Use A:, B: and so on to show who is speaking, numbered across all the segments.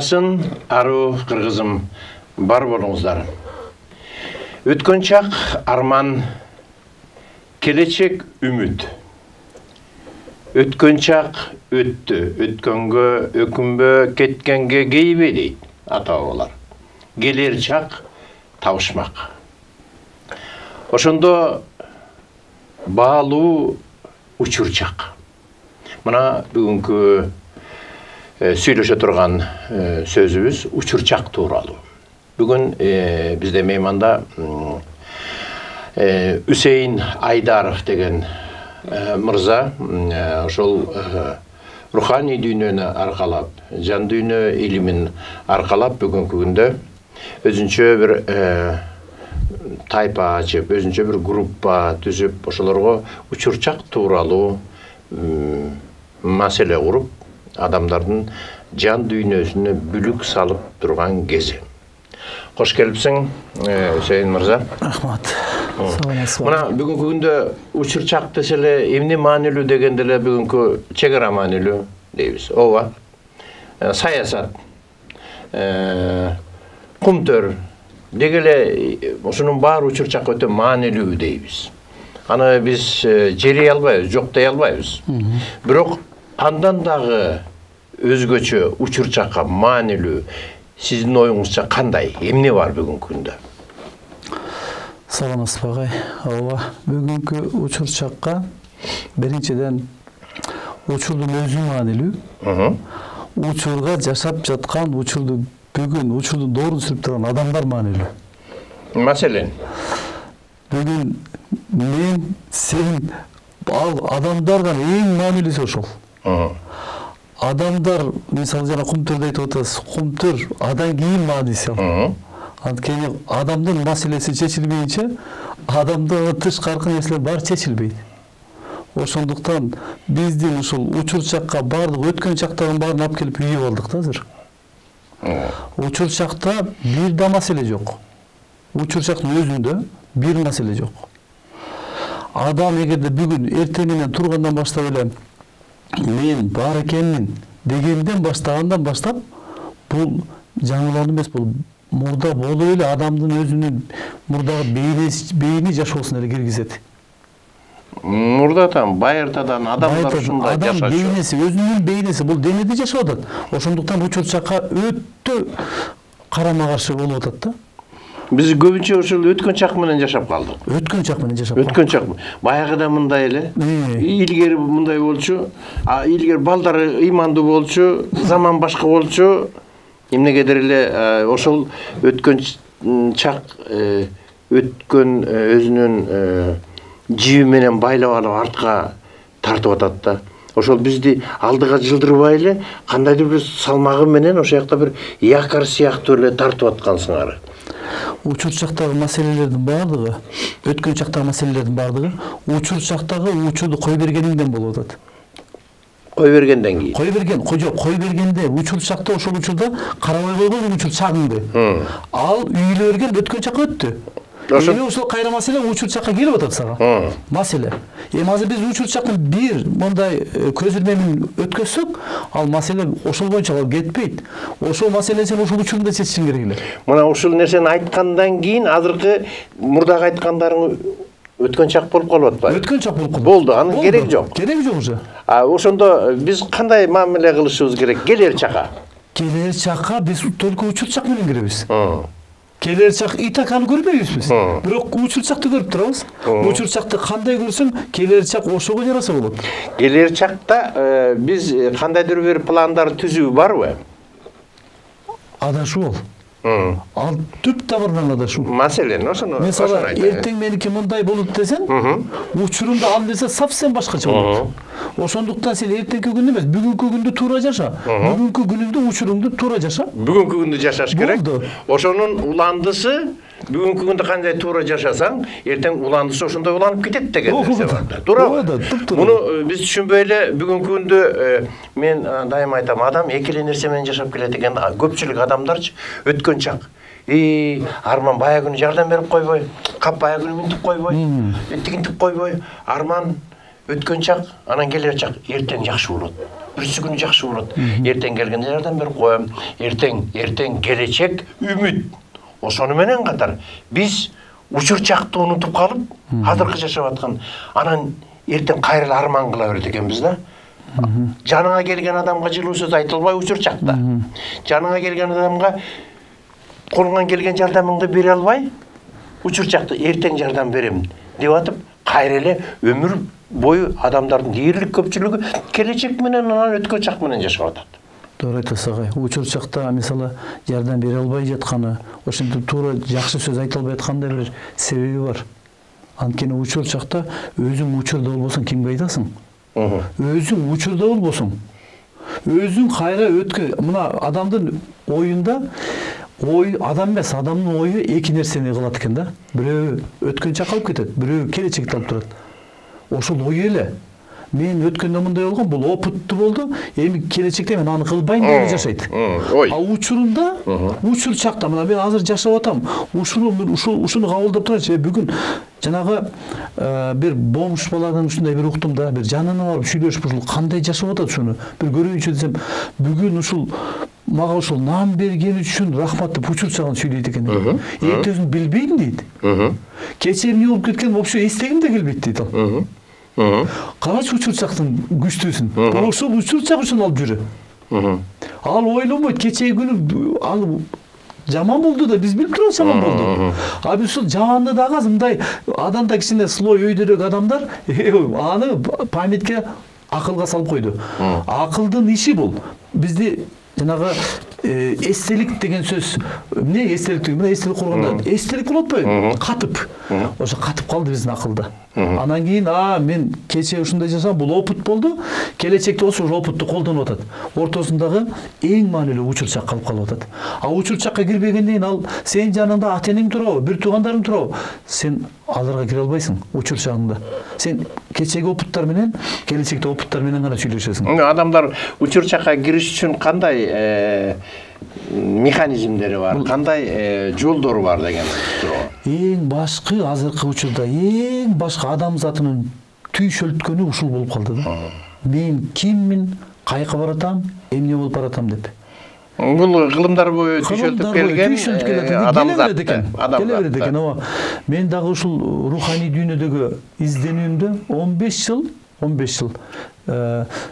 A: Амандасын, ару кыргызым бар болуңуздар. Өткөн чак арман, келечек үмүт. Өткөн чак өттү, өткөнгө өкүнбө, кеткенге кейбе дейт ата-бабалар. Келер чак табышмак. Ошондо баалуу учурчак. Мына бүгүнкү сүйлөшө турган сөзүбүз учурчак тууралуу. Бүгүн бизде мейманда Үсейин Айдаров деген мырза ошол руханий дүйнөнү аркалап, жан дүйнө илимин аркалап бүгүнкү күндө өзүнчө бир тайпа ачып, өзүнчө бир группа түзүп, ошолорго учурчак тууралуу маселе куруп, адамдардын жан дүйнөсүнө бүлүк салып турган кези. Кош келипсиң, Үсейин мырза.
B: Рахмат.
A: Мына бүгүнкү күндө учурчак десе эле эмне маанилүү дегенде эле бүгүнкү чегара маанилүү дейбиз. Ооба. Саясат, кумтөр деги эле ошонун баары учурчак өтө маанилүү дейбиз. Аны биз жерей албайбыз, жок дей албайбыз. Бирок андан дагы өзгөчө учурчакка маанилүү сиздин оюңузча кандай, эмне бар бүгүнкү күндө?
B: Саламатсызбы агай. Ооба, бүгүнкү учурчакка биринчиден учурдун өзү маанилүү. Учурга жашап жаткан, учурду бүгүн учурдун доорун сүрүп турган адамдар маанилүү.
A: Маселен,
B: бүгүн мен, сен, ал адамдардан эң маанилүүсү ошол. Адамдар, мисалы жана кумтөрдө айтып атабыз, кумтөр адан кийин маанisi ал. Анткени адамдын маселеси чечилбейинче, адамдын тышкаркы нерселер баары чечилбейт. Ошондуктан биздин ушул учурчакка бардык өткөн чактардын баарын алып келип үйүп алдык да азыр. Учурчакта бир да маселе жок. Учурчактын өзүндө бир маселе жок. Адам эгерде бүгүн эртең менен тургандан баштап эле мен бар экенмин дегенден баштагандан баштап бул жаңылануу эмес, бул мурда болуп эле адамдын өзүнүн мурдагы бейни жашоосуна эле киргизет.
A: Мурдатан, байыртадан адамдар ушундай жашачу.
B: Адам бейнеси, өзүнүн бейнеси бул денеде жашап атат. Ошондуктан учурчакка өтө карама-каршы болуп атат да.
A: Биз көбүнчө ошол өткөн чак менен жашап калдык.
B: Өткөн чак менен жашап
A: калдык. Өткөн чак. Баягыда мындай эле. Илгери мындай болчу. Илгери балдар ыймандуу болчу, заман башка болчу. Эмнегедир эле ошол өткөн чак өткөн өзүнүн жиби менен байлап алып артка тартып атат да. Ошол бизди алдыга жылдырбай эле кандайдыр бир салмагы менен ошол жакта бир якорь сыяктуу эле тартып аткан сыңары.
B: Учурчактагы маселелердин баардыгы, өткөн чактагы маселелердин баардыгы учурчактагы учурду кой бергениңден болуп атат.
A: Кой бергенден кийин.
B: Кой бергенде учурчакта ошол учурда карабай койгон учур чагыңды. Ал үйлө берген өткөн чакка өттү. Ошол кайра маселе учурчакка келип атат сага. Маселе. Эми азыр биз учурчактын бир мындай көзүрмө менен өткөзсөк, ал маселе ошол боюнча алып кетпейт. Ошол маселени сен ошол учурунда чечишиң керек эле.
A: Мына ошол нерсени айткандан кийин азыркы мурдагы айткандарың өткөн чак болуп калып атпайбы?
B: Өткөн чак болуп калды.
A: Болду, анын кереги жок.
B: Кереги жок уже.
A: Ошондо биз кандай мамиле кылышыбыз керек келер чакка?
B: Келер чакка биз только учурчак менен киребиз. Келер чак Итаканы көрбөйбүз биз. Бирок учурчакты көрүп турабыз. Учурчакты кандай көрсөң, келер чак ошого жараса болот.
A: Келер чакта биз кандайдыр бир пландар түзүү барбы?
B: Адашуу бол. Ал түп табырдан адашуу.
A: Маселен, ошону
B: айтайын. Эртең меники мындай болот десең, учурунда ал нерсе совсем башкача болот. Ошондуктан сен эртеңки күндү эмес, бүгүнкү күндү туура жаша. Бүгүнкү күнүңдү, учуруңду туура жаша.
A: Бүгүнкү күндү жашаш керек. Ошонун уландысы бүгүнкү күндү кандай туура жашасаң, эртең уландысы ошондой уланып кетет деген нерсе бар да. Туурабы? Муну биз түшүнбөй эле бүгүнкү күндө мен дайыма айтам, адам эки эле нерсе менен жашап келет экен. Көпчүлүк адамдарчы өткөн чак. Арман баягы күнү жардам берип койбой, кап баягы күнү минтип койбой, тигинтип койбой, арман өткөн чак, анан келер чак эртең жакшы болот. Бүрсү күнү жакшы болот. Эртең келгенде жардам берип коем. Эртең келечек үмүт. Ошону менен катар биз учурчакты унутуп калып, азыркы жашап аткан анан эртең кайрылып арман кыла берет экенбиз да. Жаныңа келген адамга жылуу сөз айтылбай учурчакта. Жаныңа келген адамга колуңан келген жардамыңды бере албай, учурчакты эртең жардам берем деп атып, кайра эле өмүр бою адамдардын дээрлик көпчүлүгү келечек менен анан өткөн чак менен жашап атат.
B: Туура айтасыз агай. Учурчакта мисалы жардам бере албай жатканы, ошентип туура жакшы сөз айта албай атканда бир себеби бар. Анткени учурчакта өзүң учурда болбосоң кимге айтасың? Өзүң учурда болбосоң, өзүң кайра өткөн, мына адамдын оюнда ой адам эмес, адамдын ою эки нерсени кылат экен да. Бирөө өткөн чак алып кетет, бирөө келечекти алып турат. Ошол ой эле. Мен өткөндө мындай болгон, бул опыттуу болду. Эми келечекте мен аны кылбайм деп жашайт. А учурунда, учур чакта мына мен азыр жашап атам. Ушуну кабылдап турачы, бүгүн жанагы бир бомж баладан ушундай бир уктум да, бир жанына барып сүйлөшүп ушул кандай жашап атат ушуну бир көрөйүнчү десем, бүгүн ушул мага ушул наам бергени үчүн рахмат деп учур чагын сүйлөйт экен. Эртесин билбейм дейт. Кечээ эмне болуп кеткен вообще эстегим да келбейт дейт ал. Карачы учур чактын күчтүүсүн. Ошол учур чак үчүн алып жүрө. Ал ойлонбойт, кечээ күнү ал жаман болду да биз билип турабыз жаман болду. А биз ушул жаманды дагы мындай адамда кичине слой өйдөрөөк адамдар аны памятке акылга салып койду. Акылдын иши бул. Бизди жанагы эстелик деген сөз. Эмне эстелик деген? Мына эстелик курганда эстелик болот го? Катып. Ошо катып калды биздин акылда. Анан кийин мен кечээ ушундай жасам, бул опыт болду. Келечекте ошол опытту колдонуп атат. Ортосундагы эң маанилүү учурчак калып атат. А учурчакка кирбегенден кийин ал сенин жаныңда ата энең турабы, бир туугандарың турабы? Сен аларга кире албайсың учурчагыңда. Сен кечеги опыттар менен, келечекте опыттар менен гана сүйлөшөсүң.
A: Адамдар учурчакка кириш үчүн кандай механизмдери бар, кандай жолдору бар деген суроо.
B: Эң башкы азыркы учурда эң башкы адам затынын түйшөлткөнү ушул болуп калды да. Мен киммин, кайка баратам, эмне болуп баратам деп.
A: Бул кылымдар бою түйшөлтүп келген адам заты.
B: Келе берет экен. Мен дагы ушул руханий дүйнөдөгү изденүүмдө 15 жыл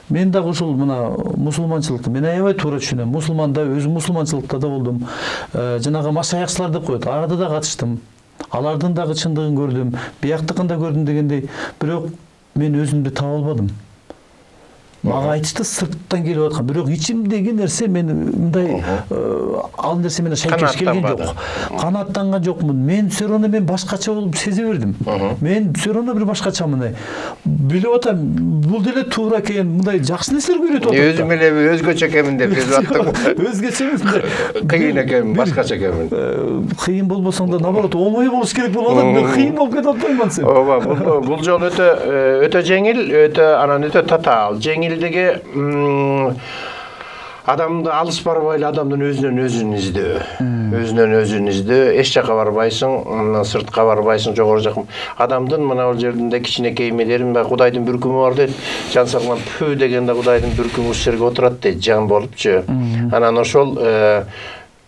B: мен дагы ушул мына мусулманчылыкты мен аябай туура түшүнөм. Мусулманда өзүм мусулманчылыкта да болдум. Жанагы машаякчылар деп коет. Арада да катыштым. Алардын дагы чындыгын көрдүм, бияктыкын да көрдүм дегендей. Бирок мен өзүмдү таба албадым. Мага айтышты сырттан келип аткан, бирок ичимдеги нерсе мен мындай ал нерсе менен шайкеш келген жок. Канааттанган жокмун. Мен все равно мен башкача болуп сезе бердим. Мен все равно бир башкача мындай. Билип атам, бул деле туура экен, мындай жакшы нерселер көрөт атат.
A: Өзүм эле өзгөчө экенмин деп сезип аттым.
B: Өзгөчө эмес.
A: Кыйын экен, башкача экенмин.
B: Кыйын болбосоң да наоборот оңой болуш керек болуп атат. Мен кыйын болуп кетип атпаймын сен.
A: Ооба, бул жол өтө жеңил, өтө татаал. Жеңилдиги адамды алыс барбай эле адамдын өзүнөн издөө, эч жакка барбайсың, сыртка барбайсың, жогору жакка. Адамдын мына бул жеринде кичинекей эмелерин бар, Кудайдын бүркүмү бар дейт. Жан сагынан пүү дегенде Кудайдын бүркүмү ушул жерге отурат дейт, жан болупчу. Анан ошол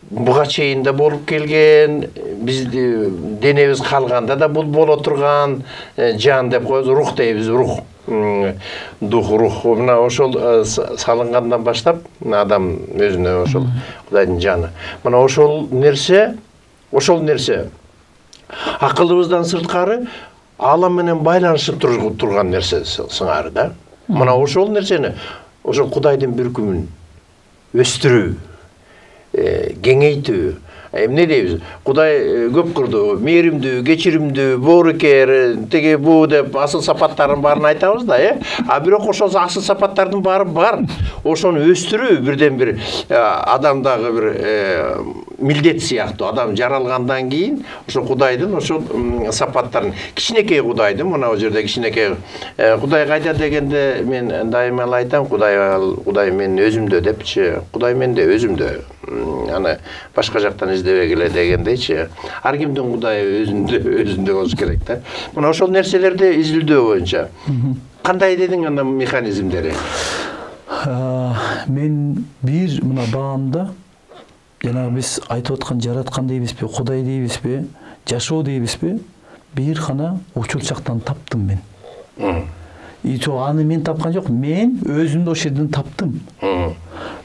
A: буга чейин да болуп келген, бизди денебиз калганда да бул боло турган жан деп коебуз, рух дейбиз, рух. Рух. Мына ошол салынгандан баштап адам өзүнө ошол Кудайдын жаны. Мына ошол нерсе акылыбыздан сырткары алам менен байланышып турган нерсе сыңары да. Мына ошол нерсени, ошол Кудайдын бүркүмүн өстүрүү, кеңейтүү. Эмне дейбиз? Кудай көп курду, мээримдүү, кечиримдүү, боорукер, тиги буу деп асыл сапаттарын баарын айтабыз да, А бирок ошол асыл сапаттардын баары бар. Ошону өстүрүү бирден бир адамдагы бир милдет сыяктуу. Адам жаралгандан кийин ошо Кудайдын ошол сапаттарын, кичинекей Кудайдын, мына бул жерде кичинекей Кудай кайда дегенде мен дайыма айтам, Кудай мен өзүмдө депчи. Кудай менде өзүмдө. Аны башка жактан издебей эле дегендейчи. Ар кимдин Кудайы өзүндө болуш керек да. Мына ошол нерселерди изилдөө боюнча Кандай дедиң анда механизмдери?
B: Мен бир мына баамда жанагы биз айтып аткан жараткан дейбизби, Кудай дейбизби, жашоо дейбизби, бир гана учурчактан таптым мен. И то аны мен тапкан жок, мен өзүмдү ошол жерден таптым.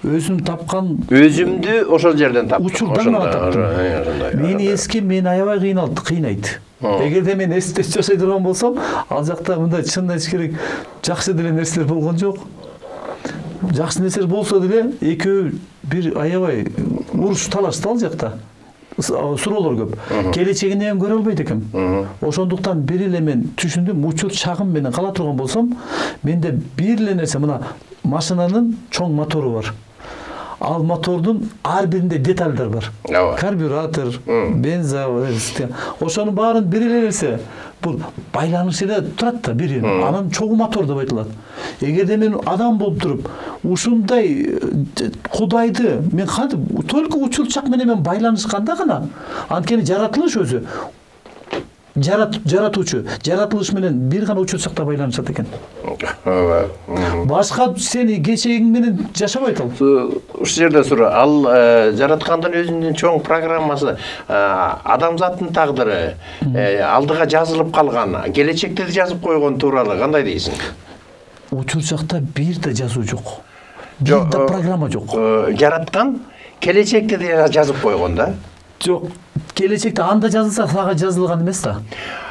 B: Өзүм тапкан
A: Өзүмдү ошол жерден таптым.
B: Учурдан гана таптым. Мени эски мен аябай кыйнайт. Эгерде мен эсте жашай турган болсом, ал жакта мындай чын айтыш керек, жакшы деле нерселер болгон жок. Жакшы нерселер болсо деле экөө бир аябай уруш талашты ал жакта. Суроолор көп. Келечегине көрө албайт экем. Ошондуктан бир эле мен түшүндүм, учур чагым менен кала турган болсом, менде бир эле нерсе, мына машинанын чоң мотору бар. Ал мотордун ар биринде детальдар бар. Карбюратор, бенза, ошонун баарын бир эле нерсе. Бул байланыш эле турат да бири. Анан чогуу мотор деп айтылат. Эгерде мен адам болуп туруп, ушундай Кудайды мен кантип только учурчак менен мен байланышканда гана, анткени жаратылыш өзү жаратуучу, жаратылыш менен бир гана учурчакта байланышат экен. Башка сени кечегиң менен жашабайт ал.
A: Ушул жерде суроо, ал жараткандын өзүнүн чоң программасы, адамзаттын тагдыры, алдыга жазылып калган, келечекте жазып койгон тууралуу кандай дейсиң?
B: Учурчакта бир да жазуу жок. Бир да программа жок.
A: Жараткан келечекте де жазып койгон да?
B: Жок. Келечекте анда жазылса, сага жазылган эмес да.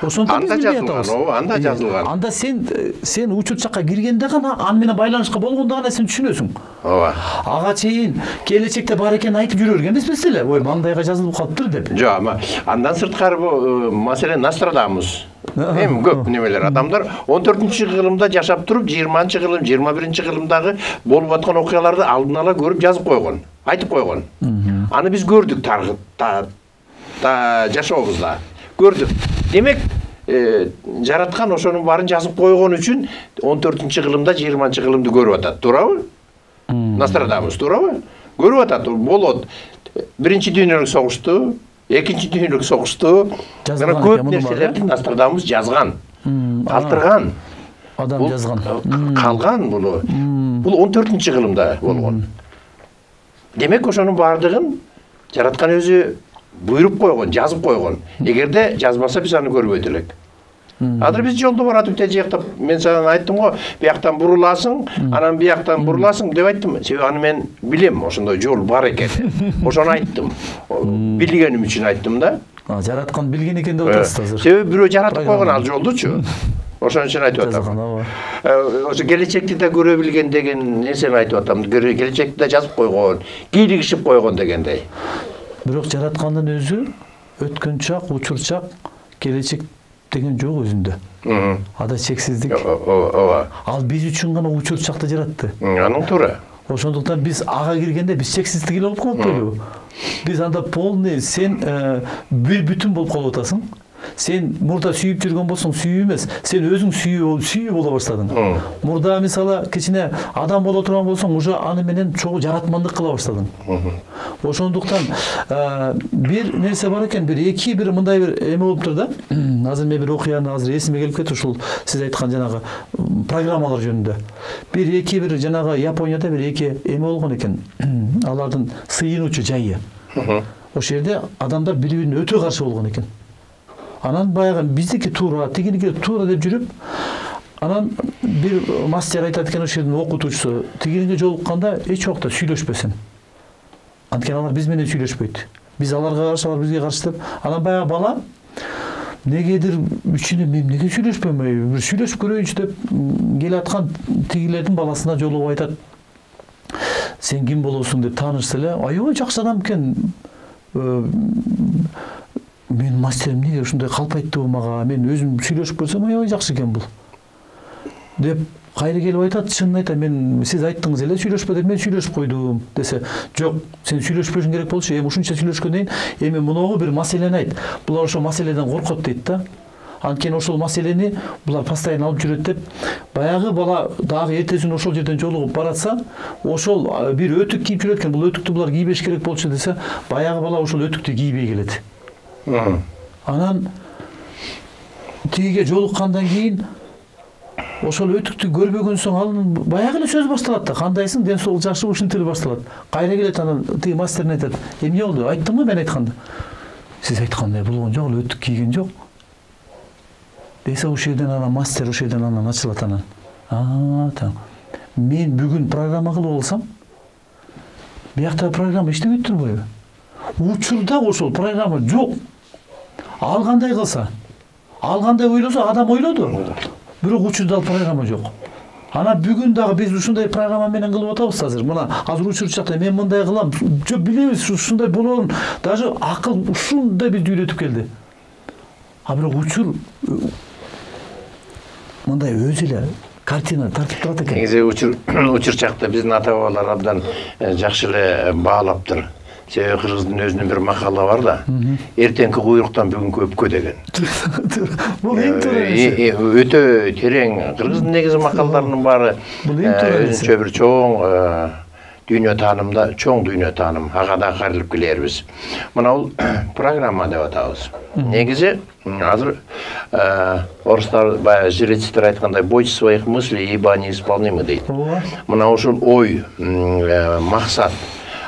B: Ошондон
A: анда жазылган, анда жазылган.
B: Анда сен учурчакка киргенде гана, аны менен байланышка болгондо гана сен түшүнөсүң. Ага чейин келечекте бар экенин айтып жүрө берген эмеспиз эле. Ой, мандайга жазылып калыптыр деп.
A: Жок, ама андан сырткары бул маселе Нострадамус. Эми көп немелер адамдар 14-кылымда жашап туруп, 20-кылым, 21-кылымдагы болуп аткан окуяларды алдын ала көрүп жазып койгон, айтып койгон. Аны биз көрдүк тарыхта, жашообузда көрдүк. Демек, жараткан ошонун баарын жазып койгон үчүн 14-кылымда 20-кылымды көрүп атат, туурабы? Нострадамус, туурабы? Көрүп атат, болот. Биринчи дүйнөлүк согушту, экинчи дүйнөлүк согушту, көп нерселерди Нострадамус жазган, калтырган.
B: Адам жазган.
A: Калган бул. Бул 14-кылымда болгон. Демек, ошонун баардыгын жараткан өзү буйруп койгон, жазып койгон. Эгерде жазбаса биз аны көрбөйт элек. Азыр биз жолдо баратып тежектеп, мен сага айттым го, бияктан буруласың, анан бияктан буруласың деп айттым. Себеби аны мен билем, ошондой жол бар экен. Ошону айттым. Билгеним үчүн айттым да.
B: Жараткан билген экен деп атасыз азыр.
A: Себеби бирөө жаратып койгон ал жолдучу. Ошон үчүн айтып атам. Ошо келечекти да көрө билген деген нерсени айтып атам. Келечекти да жазып койгон, кийлигишип койгон дегендей.
B: Бирок жараткандын өзү өткөн чак, учурчак, келечек деген жок өзүндө. Ада чексиздик. Ал биз үчүн гана учурчакты жаратты.
A: Анын туура.
B: Ошондуктан биз ага киргенде биз чексиздик эле болуп калппайбы? Биз анда полный сен бир бүтүн болуп калып атасың. Сен мурда сүйүп жүргөн болсоң, сүйүү эмес, сен өзүң сүйүү боло баштадың. Мурда мисалы кичине адам боло турган болсоң, уже аны менен чогуу жаратмандык кыла баштадың. Ошондуктан бир нерсе бар экен, бир мындай бир эме болуптур да. Азыр мен бир окуяны азыр эсиме келип кетти, ушул сиз айткан жанагы программалар жөнүндө. Бир жанагы Японияда бир эме болгон экен. Алардын сыйынуучу жайы. Ошол жерде адамдар бири-бирине өтө каршы болгон экен. Анан баягы биздики туура, тигиники туура деп жүрүп, анан бир мастер айтат экен, ошол жердин окутуучусу, тигинге жолукканда эч убакта сүйлөшпөсүн. Анткени алар биз менен сүйлөшпөйт. Биз аларга каршы, алар бизге каршы деп. Анан баягы бала негедир үчүнө мен неге сүйлөшпөйм, бир сүйлөшүп көрөйүнчү деп келаткан тигилердин баласына жолугуп айтат. Сен ким болосуң деп таанышса эле, аябай жакшы адам экен. Мен мастерим неге ушундай калп айтты мага, мен өзүм сүйлөшүп көрсөм аябай жакшы экен бул деп кайра келип айтат. Чынын айтам, мен сиз айттыңыз эле сүйлөшпө деп, мен сүйлөшүп койдум десе, жок, сен сүйлөшпөшүң керек болчу, эми ушунча сүйлөшкөндөн кийин эми муногу бир маселени айт. Булар ошол маселеден коркот дейт да. Анткени ошол маселени булар постоянно алып жүрөт деп, баягы бала дагы эртесин ошол жерден жолугуп баратса, ошол бир өтүк кийип жүрөт экен, бул өтүктү булар кийбеш керек болчу десе, баягы бала ошол өтүктү кийбей келет. Анан тиге жолуккандан кийин ошол өтүктү көрбөгөн соң ал баягы эле сөз башталат да. Кандайсың, ден соолук жакшыбы, ушинтип эле башталат. Кайра келет анан тиги мастерине айтат: "Эмне болду? Айттымбы мен айтканды?" "Сиз айткандай болгон жок, ал өтүк кийген жок." Десе ошол жерден анан мастер ошол жерден анан ачылат анан. Таң. Мен бүгүн программа кылып алсам, бияктагы программа иштебей турбайбы? Учурда ошол программа жок. Ал кандай кылса, ал кандай ойлосо, адам ойлоду. Бирок учурда ал программа жок. Ана бүгүн дагы биз ушундай программа менен кылып атабыз азыр. Мына азыр учур чакта мен мындай кылам, жок билебиз, ушундай болоорун. Даже акыл ушундай бизди үйрөтүп келди. А бирок учур мындай өзү эле картина тартып турат экен.
A: Негизи учур чакта биздин ата бабалар абдан жакшы эле баалаптыр. Себеби кыргыздын өзүнүн бир макалы бар да. Эртеңки куйруктан бүгүнкү өпкө деген.
B: Бул эң туура.
A: Өтө терең. Кыргыздын негизи макалларынын баары өзүнчө бир чоң дүйнө таанымда, чоң дүйнө тааным. Ага да карылып келербиз. Мына бул программа деп атабыз. Негизи азыр орустар баягы жрецтер айткандай: "Бойтесь своих мыслей, ибо они исполнимы" дейт. Мына ушул ой, максат,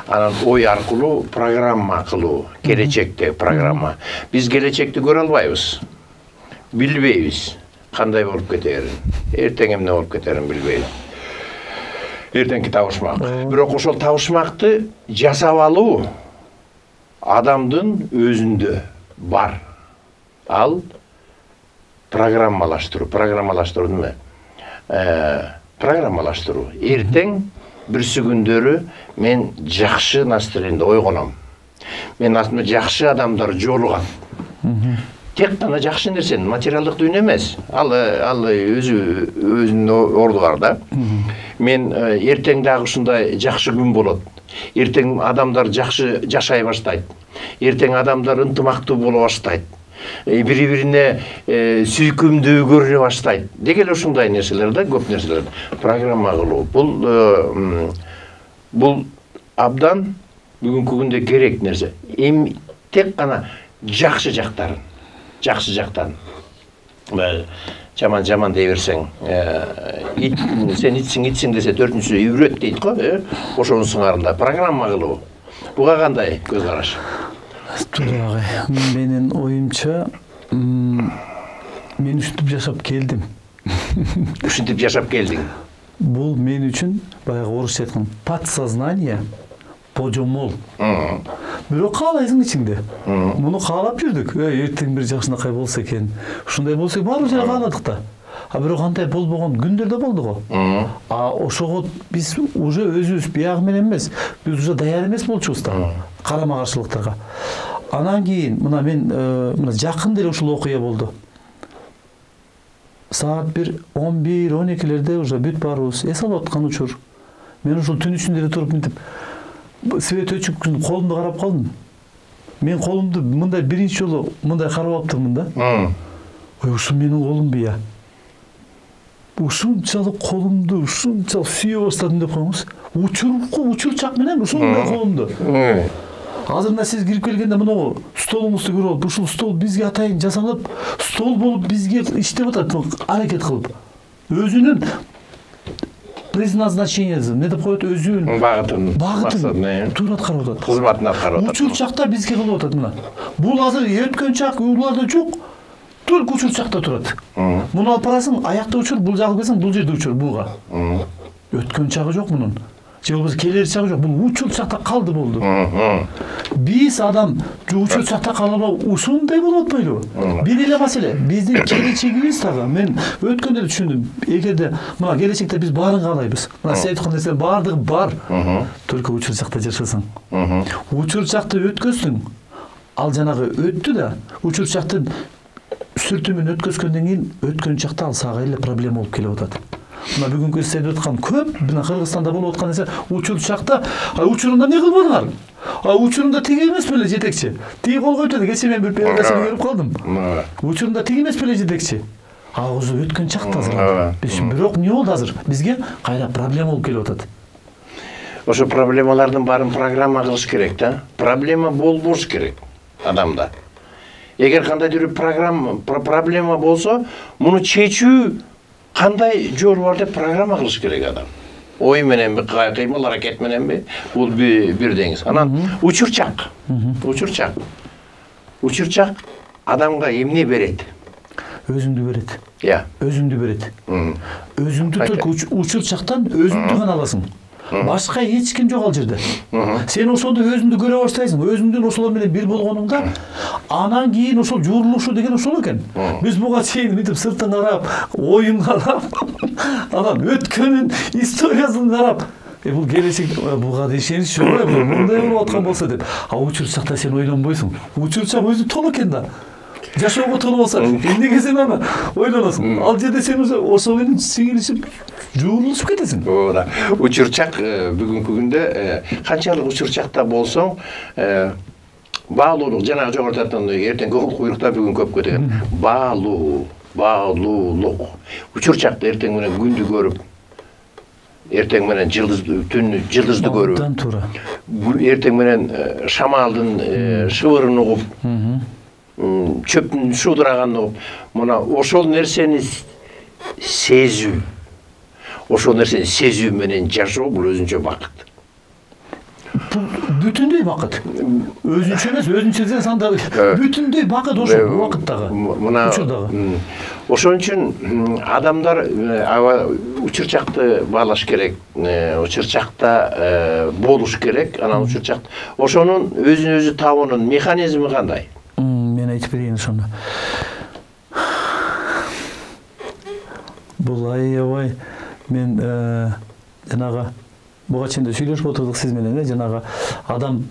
A: анан ой аркылуу программа кылуу, келечекте программа. Биз келечекти көрө албайбыз. Билбейбиз кандай болуп кетерин. Эртең эмне болуп кетерин билбейбиз. Эртеңки табышмак. Бирок ошол табышмакты жасап алуу адамдын өзүндө бар. Ал программалаштыруу. Программалаштыруу неме? Программалаштыруу. Эртең бирси күндөрү мен жакшы настроенде ойгоном. Мен астымда жакшы адамдар жолугат. Тек гана жакшы нерсени, материалдык дүйнө эмес. Ал өзүнүн орду бар да. Мен эртең дагы ушундай жакшы күн болот. Эртең адамдар жакшы жашай баштайт. Эртең адамдар ынтымактуу боло баштайт. Бири-бирине сүйкүмдүү көрүнө баштайт. Деген ушундай нерселер да, көп нерселер. Программа кылуу. Бул абдан бүгүнкү күндө керек нерсе. Тек гана жакшы жактарын. Жакшы жактан. Жаман дей берсең, сен итсиң десе төртүнчүсү үйрөт дейт го, ошонун сыңарында программа кылуу. Буга кандай көз караш?
B: Туура, менин оюмча, мен ушинтип жашап келдим.
A: Ушинтип жашап келдиң.
B: Бул мен үчүн баягы орусча айткан подсознание божомол. Бирок каалайсың ичиңде. Муну каалап жүрдүк. Эртең бир жакшынакай болсо экен. Ушундай болсо баары жерде кааладык да. А бирок андай болбогон күндөрдө болду го. А ошого биз уже өзүбүз биягы менен эмес, биз уже даяр эмес болчубуз да. Карама каршылыктарга. Анан кийин мына мен мына жакында эле ушул окуя болду. Саат 11-12-лерде уже бүт баарыбыз эс алып аткан учур. Мен ушул түн ичинде эле туруп мынтип свет өчүп колумду карап калдым. Мен колумду мындай биринчи жолу мындай карап алыптырмын да. Ой, ушу менин колум бия. Ушунчалык колумду ушунчалык сүйө баштадым деп коюңуз. Учурчак менен ушундай колумду. Азыр мына сиз кирип келгенде мына столуңузду көрүп алып, ушул стол бизге атайын жасалып, стол болуп бизге иштеп атат, аракет кылып. Өзүнүн предназначениеси, не деп коет, өзүнүн багытын туура аткарып атат.
A: Кызматын аткарып атат.
B: Учур чакта бизге кылып атат мына. Бул азыр өткөн чак уларда жок. Только учур чакта турат. Муну алып барасың, аякта учур, бул жагы келсең, бул жерде учур буга. Өткөн чагы жок мунун. Же болбосо келер чагы жок. Бул учур чакта калды болду. Биз адам учур чакта калып ушундай болуп атпайлыбы? Бир эле маселе. Биздин келечегибиз дагы мен өткөндө эле түшүндүм. Эгерде мына келечекте биз баарын каалайбыз. Мына сиз айткан нерселер баардыгы бар. Только учур чакта жашасаң. Учур чакты өткөзсүң. Ал жанагы өттү да, учур чакты сүртүмүн өткөзгөндөн кийин өткөн чакта ал сага эле проблема болуп келип атат. Мына бүгүнкү сиз айтып аткан көп мына Кыргызстанда болуп аткан нерсе учур чакта, учурунда эмне кылбадыңар? Учурунда тиги эмес беле жетекчи. Тиги кол койду, кечээ мен бир передачаны көрүп калдым. Учурунда тиги эмес беле жетекчи. Өзү өткөн чакта азыр. Бирок эмне болду азыр? Бизге кайра проблема болуп келип атат.
A: Ошо проблемалардын баарын программа кылыш керек да. Проблема болбош керек адамда. Эгер кандайдыр проблема болсо, муну чечүү кандай жол бар деп программа кылыш керек адам. Ой мененби, кыймыл аракет мененби, бул бир деңиз. Анан учурчак. Учурчак адамга эмне берет?
B: Өзүңдү берет. Өзүңдү берет. Өзүңдү только учурчактан өзүңдү гана аласың. Башка эч ким жок ал жерде. Сен ошондо өзүңдү көрө баштайсың. Өзүңдүн ошолор менен бир болгонуңда анан кийин ошол журулушу деген ошол экен. Биз буга чейин мынтип сыртын карап, оюн карап, анан өткөнүн историясын карап, бул келечек буга ишенич жок, мындай болуп аткан болсо деп. А учурчакта сен ойлонбойсуң. Учурчак өзү толук экен да. Жашоого толуп алса, эмнеге сен аны ойлоносуң? Ал жерде сен ошо менен сиңилишип, жуурулушуп кетесиң.
A: Ооба. Учурчак бүгүнкү күндө канчалык учурчакта болсоң, баалуулук жана жогоруда айткандай эртең куйрукта бүгүн көпкө деген баалуулук. Учурчакта эртең менен күндү көрүп, эртең менен жылдызды көрүп.
B: Абдан туура.
A: Эртең менен шамалдын шыбырын угуп, чөптүн шуудураганын угуп, мына ошол нерсени сезүү. Ошол нерсени сезүү менен жашоо бул өзүнчө бакыт.
B: Бүтүндөй бакыт. Өзүнчө эмес, өзүнчө десең санда бүтүндөй бакыт ошол убакыттагы.
A: Мына ошон үчүн адамдар аба учурчакты баалаш керек, учурчакта болуш керек, анан учурчак ошонун өзүн өзү табуунун механизми кандай?
B: Мен айтып берейин ошону. Бул аябай мен жанагы буга чейин да сүйлөшүп отурдук сиз менен, жанагы адам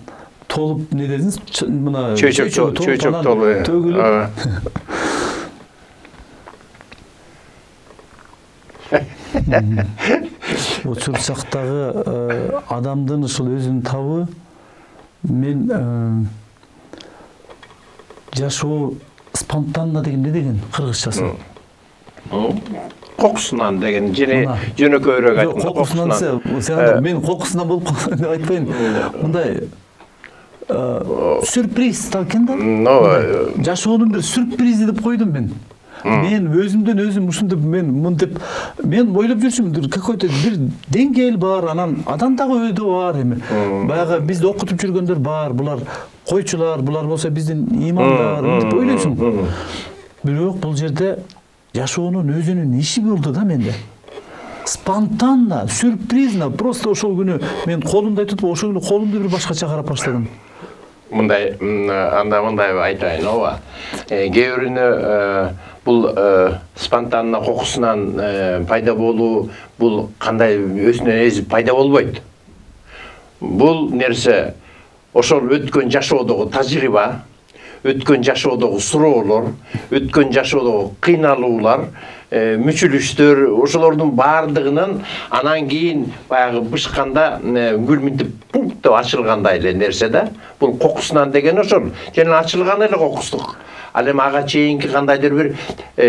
B: толуп не дедиңиз, мына
A: чөйчөк толуп
B: төгүлүп. Учурчактагы адамдын ушул өзүн табы мен жашоо спонтанно деген не деген кыргызчасы?
A: Кокусунан деген жөнөкөйрөөк айтканда
B: кокусунан десе, мен кокусунан болуп калган деп айтпайын. Мындай сюрприз экен да. Жашоонун бир сюрпризи деп койдум мен. Мен өзүмдөн өзүм ушинтип мен ойлоп жүрчүмүн, какой-то бир деңгээл бар, анан адам дагы өйдө бар эми. Баягы бизди окутуп жүргөндөр бар, булар койчулар, булар болсо биздин имамдар деп ойлойсуң. Бирок бул жерде жашоонун өзүнүн иши болду да менде. Спонтанно, сюрпризно, просто ошол күнү мен колумду тутуп, ошол күнү колумду бир башкача карап баштадым.
A: Мындай айтайын, ооба. Кээ биринө бул спонтанно кокусунан пайда болуу, бул кандай өзүнөн өзү пайда болбойт. Бул нерсе ошол өткөн жашоодогу тажрыйба, өткөн жашоодогу суроолор, өткөн жашоодогу кыйналуулар, мүчүлүштөр, ошолордун баардыгынын анан кийин баягы бышканда гүл мынтип пункт деп ачылгандай эле нерсе да. Бул кокусунан деген ошол жана ачылган эле кокустук. Ал эми ага чейинки кандайдыр бир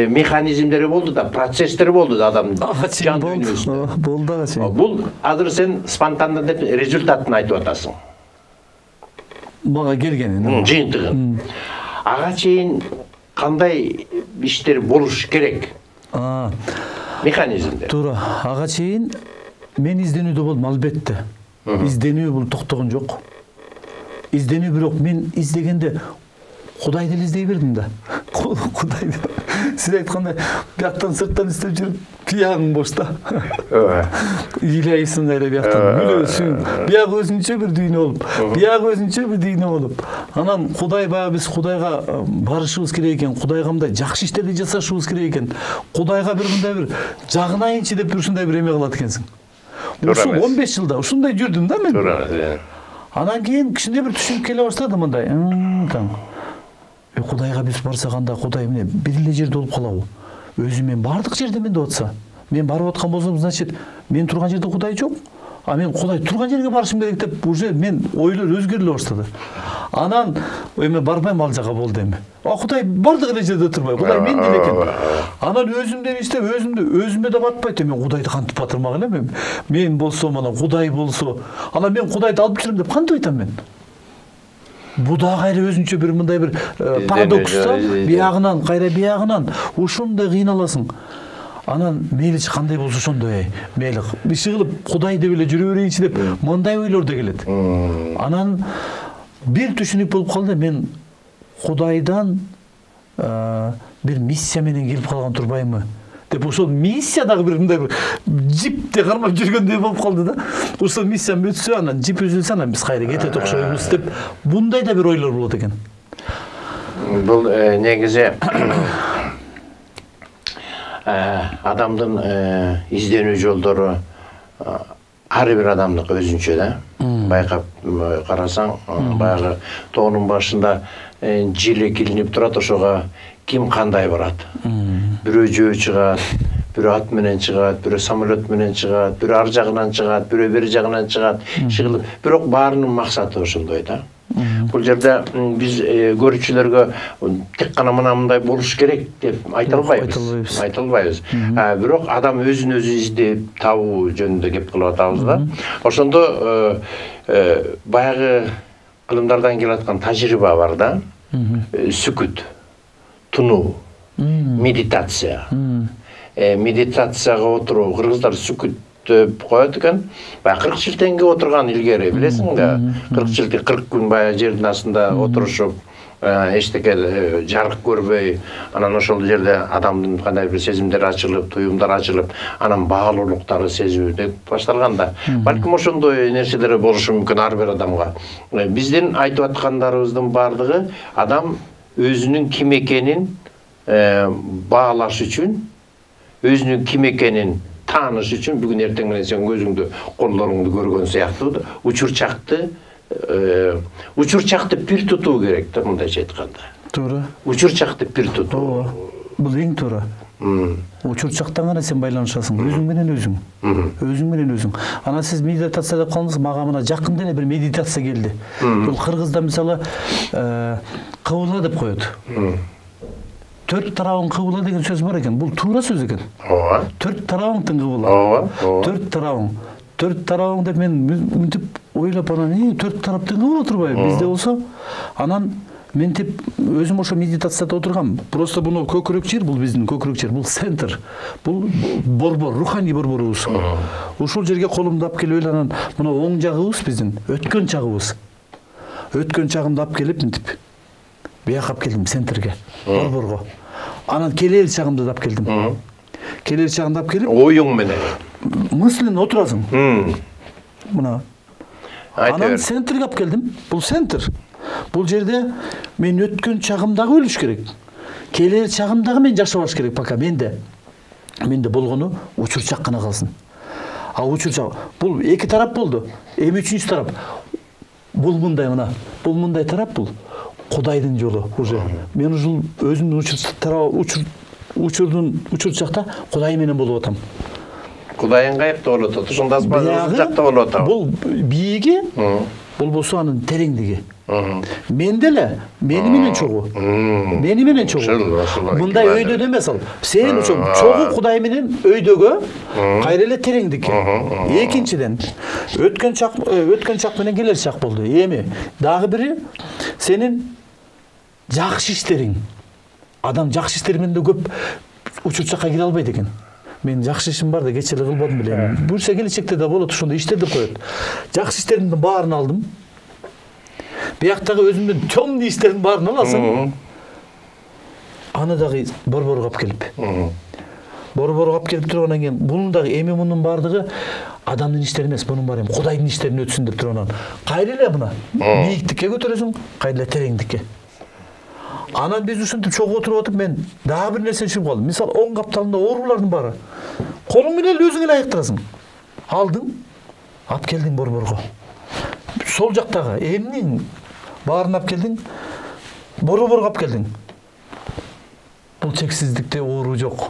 A: механизмдери болду да, процесстери болду да адамдын жан дүйнөсүндө.
B: Болду ага чейин.
A: Бул азыр сен спонтанно деп результатын айтып атасың.
B: Мага келгенин.
A: Жыйынтыгын. Ага чейин кандай иштер болуш керек? Механизмдер.
B: Туура. Ага чейин мен изденүүдө болдум, албетте. Изденүү бул токтогон жок. Изденүү, бирок мен издегенде Кудайды издей бердим да. Кудайды. Сиз айткандай, бияктан сырттан издеп жүрүп, биягың бошта. Ыйлайсың эле бияктан, күлөсүң. Бияк өзүнчө бир дүйнө болуп. Анан Кудай баягы биз Кудайга барышыбыз керек экен, Кудайга мындай жакшы иштерди жасашыбыз керек экен. Кудайга бир мындай бир жагынайынчы деп ушундай бир эме кылат экенсиң. Ушул 15 жылда ушундай жүрдүм да мен. Анан кийин кичине бир түшүнүп келе баштады мындай. Кудайга биз барсак анда Кудай эмне бир эле жерде болуп калабы? Өзү мен бардык жерде мен деп атса, мен барып аткан болсом, значит, мен турган жерде Кудай жок. А мен Кудай турган жерге барышым керек деп уже мен ойлор өзгөрүлө баштады. Анан эми барбайм ал жака болду эми. Кудай бардык эле жерде турбай, Кудай мен деле экен. Анан өзүмдөн иштеп, өзүмө да батпайт, мен Кудайды кантип батырмак элем. Мен болсом, анан Кудай болсо, анан мен Кудайды алып жүрөм деп кантип айтам мен? Бу дагы эле өзүнчө бир мындай бир парадокс да, биягынан, кайра биягынан ушундай кыйналасың. Анан мейличи кандай болсо ошондой мейли иши кылып Кудай деп эле жүрө берейинчи деп мындай ойлор да келет. Анан бир түшүнүк болуп калды, мен Кудайдан бир миссия менен келип калган турбаймы деп, ошол миссия дагы бир мындай бир жипте кармап жүргөндөй болуп калды да. Ошол миссия өтсө, анан жип үзүлсө, анан биз кайра кетет окшойбуз деп, мындай да бир ойлор болот экен.
A: Бул негизи адамдын изденүү жолдору ар бир адамдыкы өзүнчө да. Байкап карасаң, баягы тоонун башында жилек илинип турат, ошого ким кандай барат. Бирөө жөө чыгат, бирөө ат менен чыгат, бирөө самолет менен чыгат, бирөө ар жагынан чыгат, бирөө бери жагынан чыгат. Бирок баарынын максаты ошондой да. Бул жерде биз көрүүчүлөргө тек гана мындай болуш керек деп айта албайбыз. Бирок адам өзүн өзү издеп табуу жөнүндө кеп кылып атабыз да. Ошондо баягы кылымдардан келип аткан тажрыйба бар да. Сүкүт, тунуу, медитация. Медитацияга отуруу, кыргыздар сүкүт коет экен. Баягы 40 жыл теңге отурган илгери, билесиң да. 40 күн баягы жердин астында отурушуп, эчтеке жарык көрбөй, анан ошол жерде адамдын кандай бир сезимдери ачылып, туюмдар ачылып, анан баалуулуктары сезүүдө башталган да. Балким ошондой нерселер болушу мүмкүн ар бир адамга. Биздин айтып аткандарыбыздын бардыгы адам өзүнүн ким экенин баалаш үчүн, өзүнүн ким экенин тааныш үчүн бүгүн эртең менен сен көзүңдү, колдоруңду көргөн сыяктуу учурчакты пир тутуу керек да, мындайча айтканда. Туура. Учурчакты пир тутуу.
B: Бул эң туура. Учурчактан гана сен байланышасың, өзүң менен өзүң. Өзүң менен өзүң. Анан сиз медитация деп калдыңыз, мага мына жакында эле бир медитация келди. Бул кыргызда мисалы кыбыла деп коет. 4 тарабың кыбыла деген сөз бар экен. Бул туура сөз экен.
A: Ооба.
B: 4 тарабыңдын кыбыла. Ооба. 4 тарабың. 4 тарабың деп мен мынтип ойлоп, анан 4 тараптын кыбыла турбайбы? Бизде болсо, анан мен тип өзүм ошо медитацияда отургам. Просто буну көкүрөк жер, бул биздин көкүрөк жер, бул центр. Бул борбор, руханий борборубуз. Ушул жерге колумду алып келип эле, анан мына оң жагыбыз биздин өткөн чагыбыз. Өткөн чагымды алып келип мынтип бияка алып келдим центрге, борборго. Анан келер чагымды да алып келдим. Келер чагымды алып келип,
A: оюң менен
B: мыслен отурасың. Мына. Анан центрге алып келдим. Бул центр. Бул жерде мен өткөн чагымдагы өлүш керек. Келер чагымдагы мен жашабаш керек пока менде. Менде болгону учурчак гана калсын. А учурчак бул эки тарап болду. Эми үчүнчү тарап. Бул мындай мына. Бул мындай тарап бул. Кудайдын жолу уже. Мен ушул өзүмдүн учурчакта Кудай менен болуп атам.
A: Кудайың каякта болуп атат? Ошондо жакта болуп атабы?
B: Бул бийиги, болбосо анын тереңдиги. Менде эле мени менен чогуу. Мени менен чогуу. Мындай өйдө эмес ал. Сен ошо чогуу Кудай менен өйдөгө, кайра эле тереңдикке. Экинчиден, өткөн чак менен келер чак болду. Эми дагы бири сенин жакшы иштериң. Адам жакшы иштери менен да көп учурчакка кире албайт экен. Мен жакшы ишим бар да кече эле кылбадым белем. Бурса келечекте да болот, ошондой иштер деп коет. Жакшы иштеримдин баарын алдым. Бияктагы өзүмдүн темный иштердин баарын аласың. Аны дагы борборго алып келип. Борборго алып келип тургандан кийин бунун дагы эми мунун бардыгы адамдын иштери эмес, мунун баары эми Кудайдын иштерине өтсүн деп тургандан. Кайра эле мына бийиктикке көтөрөсүң, кайра эле тереңдикке. Анан биз ушинтип чогуу отуруп атып мен дагы бир нерсе түшүнүп калдым. Мисалы, оң капталында оорулардын баары. Колуң менен өзүң эле айыктырасың. Алдың, алып келдиң борборго. Сол жактагы эмнин баарын алып келдиң, борборго алып келдиң. Бул чексиздикте оору жок.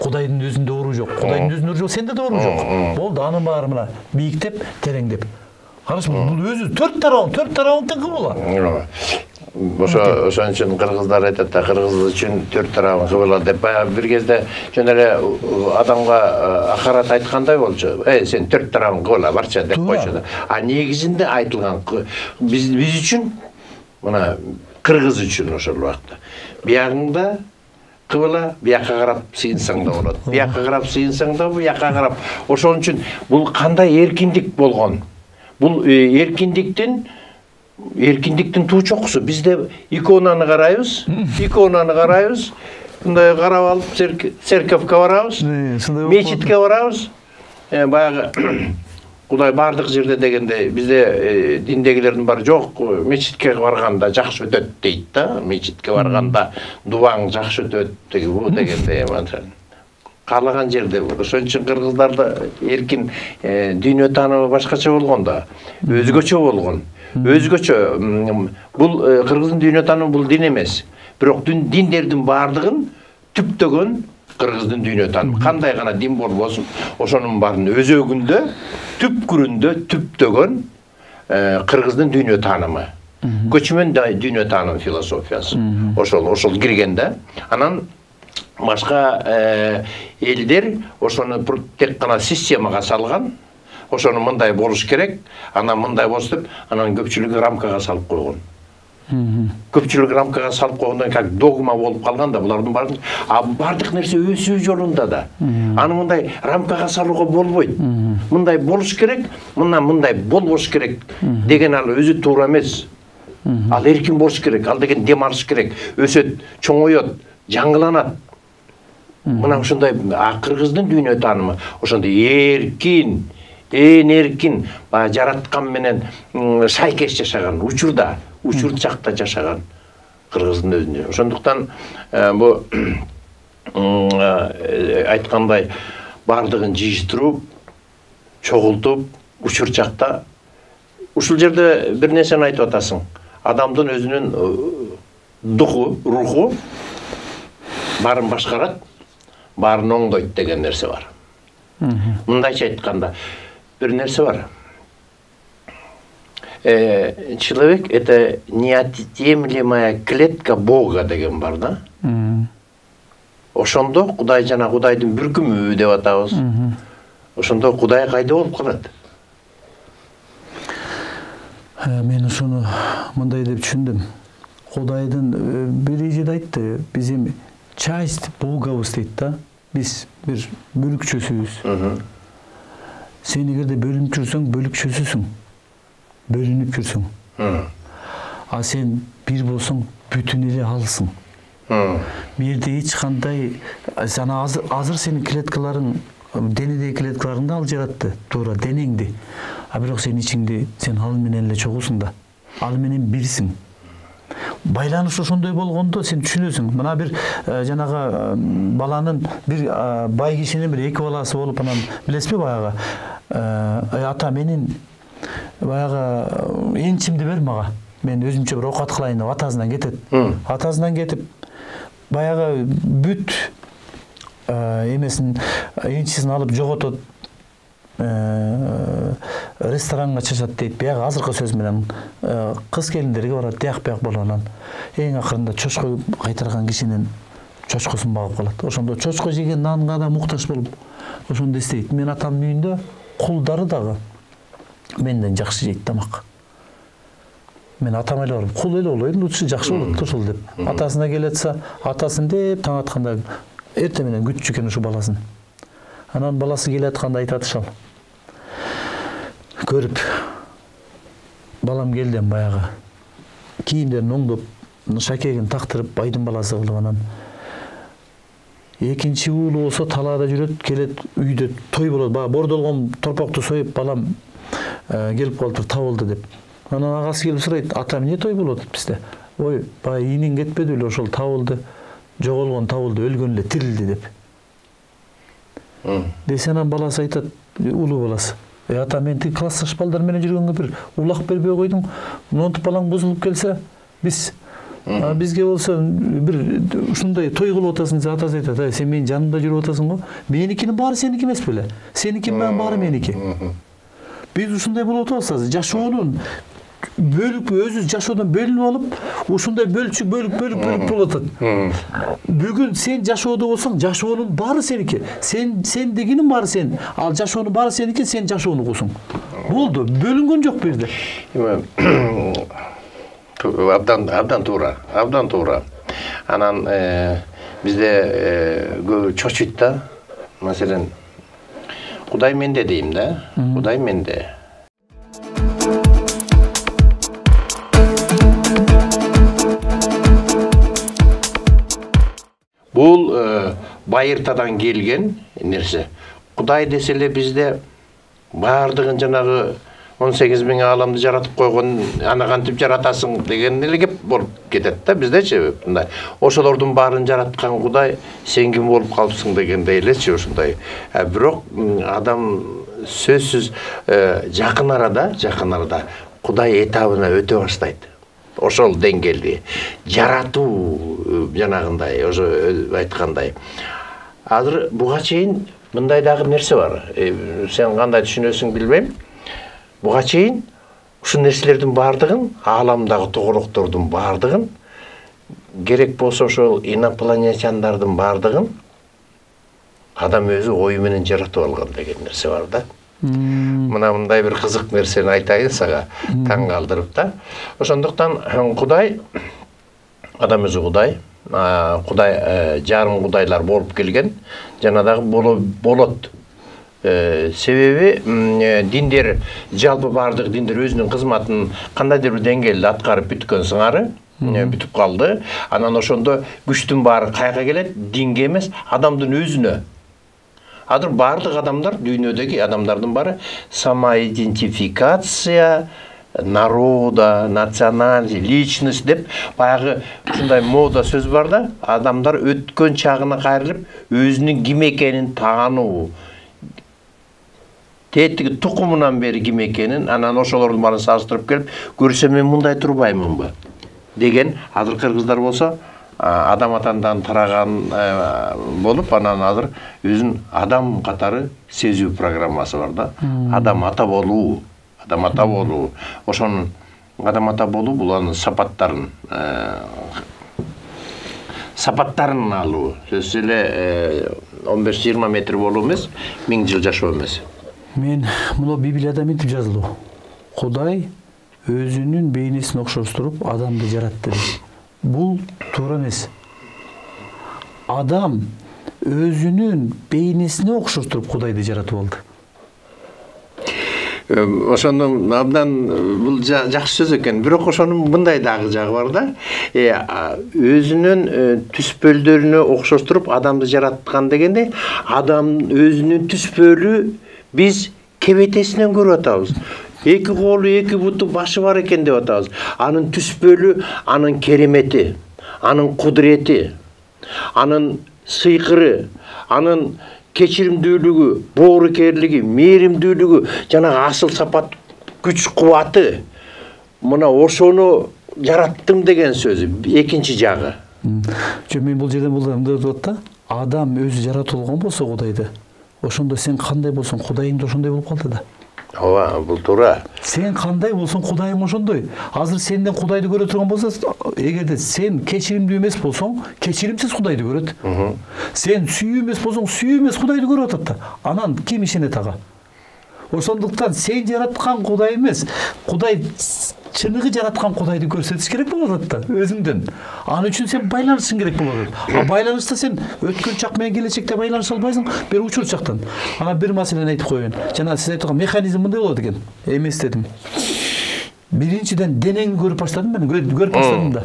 B: Кудайдын өзүндө оору жок. Кудайдын өзүндө оору жок, сенде да оору жок. Болду, анын баары мына бийиктеп, тереңдеп. Караш, бул өзү 4 тарабың тең кыбыла.
A: Ошон үчүн кыргыздар айтат да, кыргыз үчүн 4 тарабың кыбыла деп. Бир кезде жөн эле адамга акарат айткандай болчу. Сен 4 тарабың кыбыла барчы деп койчу да. А негизинде айтылган биз үчүн, мына кыргыз үчүн ошол убакта биягыңда кыбыла, бияққа қарап сыйынсаң да болады. Бияққа қарап сыйынсаң да, бияққа қарап. Ошон үчүн бул кандай эркиндик болгон? Бул эркиндиктин туу чокусу. Бизде иконаны карайбыз, мындай карап алып церковке барабыз, мечитке барабыз. Баягы Кудай бардык жерде дегенде бизде диндегилердин баары жок, мечитке барганда жакшы өтөт дейт да. Мечитке барганда дубаң жакшы өтөт дегенде каалаган жерде. Ошон үчүн кыргыздарда эркин дүйнө таанымы башкача болгон да, өзгөчө болгон. Өзгөчө. Бул кыргыздын дүйнө таанымы бул дин эмес. Бирок диндердин баардыгын түптөгөн кыргыздын дүйнө таанымы. Кандай гана дин болбосун, ошонун баарын өзөгүндө, түпкүрүндө түптөгөн кыргыздын дүйнө таанымы. Көчмөн дүйнө таанымы философиясы. Ошол киргенде, анан башка элдер ошону тек гана системага салган. Ошону мындай болуш керек, анан мындай болсо деп, анан көпчүлүгү рамкага салып койгон. Көпчүлүк рамкага салып койгондон как догма болуп калган да, булардын бардык нерсе өз жолунда да. Аны мындай рамкага салууга болбойт. Мындай болуш керек, мындай болбош керек деген ал өзү туура эмес. Ал эркин болуш керек, ал деген дем алыш керек, өсөт, чоңойот, жаңыланат. Мына ушундай кыргыздын дүйнө таанымы ошондой эркин, эркин, жараткан менен шайкеш жашаган, учур чакта жашаган кыргыздын өзүнө. Ошондуктан бу айткандай бардыгын жыйыштырып, чогултуп, учур чакта ушул жерде бир нерсени айтып атасың. Адамдын өзүнүн духу, руху баарын башкарат, баарын оңдойт деген нерсе бар. Мындайча айтканда бир нерсе бар. Человек — это неотъемлемая клетка Бога деген бар да. Ошондо Кудай жана Кудайдын бүркүмү деп атабыз. Ошондо Кудай кайда болуп калат?
B: Мен ушуну мындай деп түшүндүм. Кудайдын бир ижиде айтты, биз эми часть Богабыз дейт да. Биз бир бөлүкчөсүбүз. Сен эгерде бөлүнүп жүрсөң, бөлүкчөсүсүң. Бөлүнүп жүрсөң. А сен бир болсоң, бүтүн эле алсың. Бирде эч кандай, жана азыр сенин клеткаларың, денедеги клеткаларыңды ал жаратты, туура денеңди. А бирок сен ичиңде, сен ал менен эле чогусуң да. Ал менен бирсиң. Байланыш ошондой болгондо сен түшүнөсүң. Мына бир жанагы баланын бир бай кишинин бир эки баласы болуп, анан билесизби баягы ата менин баягы энчимди бер мага. Мен өзүмчө бир оокат кылайын деп атасынан кетет. Атасынан кетип баягы бүт эмесин энчисин алып жоготот. Ресторанга чачат дейт. Баягы азыркы сөз менен кыз келиндерге барат, тияк-бияк болуп анан эң акырында чочко кайтарган кишинин чочкосун багып калат. Ошондо чочко жеген нанга да муктаж болуп ошондо эстейт. Мен атамдын үйүндө кулдары дагы менден жакшы жейт тамак. Мен атам эле барып кул эле болоюн, лучше жакшы болот ушул деп. Атасына келетса, атасын деп таң атканда эрте менен күтчү экен ушу баласын. Анан баласы келатканда айтат ошол. Көрүп, балам келдим баягы. Кийимдерин оңдоп, шакегин тактырып, байдын баласы кылып анан. Экинчи уулу болсо талаада жүрөт, келет, үйдө той болот. Баягы бордолгон торпокту союп, балам келип калыптыр, табылды деп. Анан агасы келип сурайт, ата эмне той болот бизде? Ой, баягы ийниң кетпеди беле, ошол табылды, жоголгон табылды, өлгөн эле тирилди деп. Десе анан баласы айтат, улуу баласы. Ата мен тиги классташ балдар менен жүргөнгө бир улак бербей койдуң. Монтип балаң бузулуп келсе, бизге болсо бир ушундай той кылып атасың, атасы айтат, сен менин жанымда жүрүп атасың го. Меникинин баары сеники эмес беле? Сеникинин менен баары меники. Биз ушундай болуп атабыз азыр. Жашоонун бөлүк өзү жашоодон бөлүнүп алып, ушундай бөлчүк болуп атат. Бүгүн сен жашоодо болсоң, жашоонун баары сеники. Сен дегенин баары сен. Ал жашоонун баары сеники, сен жашоону кусуң. Болду, бөлүнгөн жок бу жерде.
A: Абдан туура. Анан Bizde çocuk da mesela Kuday mende deyim de. Kuday mende. Bul bayırtadan gelgen nerse. Kuday desele bizde bardığın janagı 18.000 alamды жаратып койгон, аны кантип жаратасың деген эле кеп болуп кетет да биздечи мындай. Ошолордун баарын жараткан Кудай сен ким болуп калыпсың дегендей элечи ушундай. Бирок адам сөзсүз жакын арада Кудай этабына өтө баштайт. Ошол деңгээлде жаратуу жанагындай, ошо айткандай. Азыр буга чейин мындай дагы нерсе бар. Сен кандай түшүнөсүң билбейм. Буга чейин ушул нерселердин бардыгын, ааламдагы тогороктордун бардыгын, керек болсо ошол инопланетяндардын бардыгын адам өзү ою менен жаратып алган деген нерсе бар да. Мына мындай бир кызык нерсени айтайын сага, таң калтырып да. Ошондуктан Кудай, адам өзү Кудай, Кудай жарым Кудайлар болуп келген, жана дагы болот. Себеби диндер жалпы бардык диндер өзүнүн кызматын кандайдыр бир деңгээлде аткарып бүткөн сыңары, бүтүп калды. Анан ошондо күчтүн баары кайга келет? Динге эмес, адамдын өзүнө. Азыр бардык адамдар, дүйнөдөгү адамдардын баары самоидентификация народа, национальность, личность деп баягы ушундай мода сөз бар да, адамдар өткөн чагына кайрылып өзүнүн ким экенин таануу. Тетиги тукумунан бери ким экенин, анан ошолордун баарын салыштырып келип, көрсөм мен мындай турбаймынбы деген. Азыр кыргыздар болсо адам атандан тараган болуп, анан азыр өзүн адам катары сезүү программасы бар да. Адам ата болуу, ошонун адам ата болуу бул анын сапаттарын алуу. Сөзсүз эле 15-20 метр болуу эмес, 1000 жыл жашоо эмес.
B: Мен муну Библияда мынтип жазылуу. Кудай өзүнүн бейнесин окшоштуруп адамды жаратты. Бул туура эмес. Адам өзүнүн бейнесине окшоштуруп Кудайды жаратып алды.
A: Ошондон абдан бул жакшы сөз экен. Бирок ошонун мындай дагы жагы бар да. Өзүнүн түспөлдөрүнө окшоштуруп адамды жараткан дегенде, адам өзүнүн түспөлү биз кебетесинен көрүп атабыз. Эки колу, эки буту, башы бар экен деп атабыз. Анын түспөлү, анын керемети, анын кудурети, анын сыйкыры, анын кечиримдүүлүгү, боорукерлиги, мээримдүүлүгү, жана асыл сапат, күч кубаты. Мына ошону жараттым деген сөзү экинчи жагы.
B: Мен бул жерден мындай деп атат да, адам өзү жаратылган болсо Кудайды, ошондо сен кандай болсоң, Кудайың да ошондой болуп калды да.
A: Ооба, бул туура.
B: Сен кандай болсоң, Кудайың ошондой. Азыр сенден Кудайды көрө турган болсо, эгерде сен кечиримдүү эмес болсоң, кечиримсиз Кудайды көрөт. Сен сүйүү эмес болсоң, сүйүү эмес Кудайды көрүп атат да. Анан ким ишенет ага? Ошондуктан сен жараткан Кудай эмес, Кудай чыныгы жараткан Кудайды көрсөтүш керек болуп атат да, өзүңдөн. Аны үчүн сен байланышың керек болот. Байланышта сен өткөн чак менен келечекте байланыша албайсың, бир учур чактан. Ана бир маселени айтып коеюн. Жана сиз айткан механизм мындай болот экен. Эмес дедим. Биринчиден денеңди көрүп баштадым мен, көрүп баштадым да.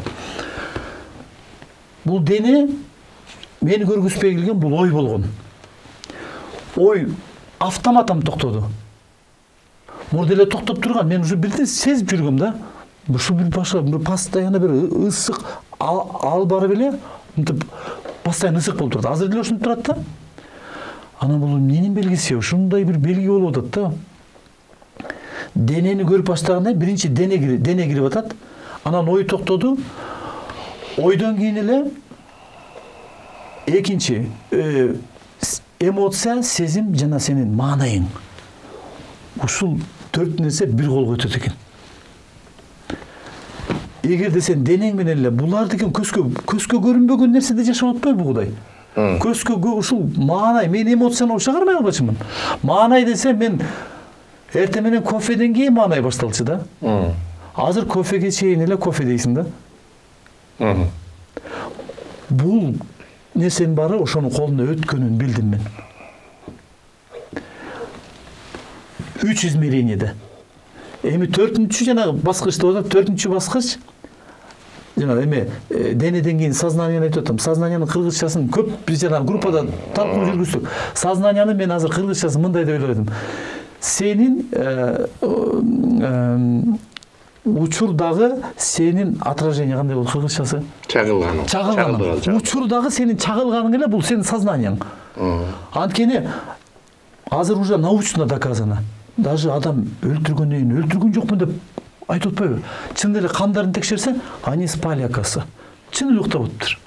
B: Бул дене мени көргүзбөй келген, бул ой болгон. Ой автоматом токтоду. Мурда эле токтоп турган, мен уже бирден сезип жүргөм да. Ушу бир башка бир постоянно бир ысык ал барып эле, мынтип постоянно ысык болуп турат. Азыр деле ушинтип турат да. Анан бул эмненин белгиси? Ушундай бир белги болуп атат да. Денени көрүп баштаганда биринчи дене кирип атат. Анан ой токтоду. Ойдон кийин эле экинчи эмоция, сезим жана сенин маанайың. Ушул төрт нерсе бир колго өтөт экен. Эгерде сен денең менен эле булар деген көзгө көрүнбөгөн нерседе жашап атпайбы Кудай? Көзгө ушул маанай, мен эмоцияны чыгармай албачымын. Маанай десе мен эртең менен кофеден кийин маанай башталчу да. Азыр кофеге чейин эле кофе дейсиң да. Бул нерсенин баары ошонун колунда өткөнүн билдим мен. 3 измеренияда. Эми 4-чү жанагы баскычта болот, 4-чү баскыч жана эме денеден кийин сознанияны айтып атам. Сознанияның кыргызчасын көп биз жана группада талкуу жүргүздүк. Сознанияны мен азыр кыргызчасын мындай деп ойлойм. Сенин учурдагы сенин отражение кандай болот кыргызчасы? Чагылган. Учурдагы сенин чагылганың эле бул сенин сознанияң. Анткени азыр уже научно доказано. Даже адам өлтүргөн жокмун деп айтып атпайбы? Чын эле кандарын текшерсе, они спали акасы. Чын эле уктап атыптыр.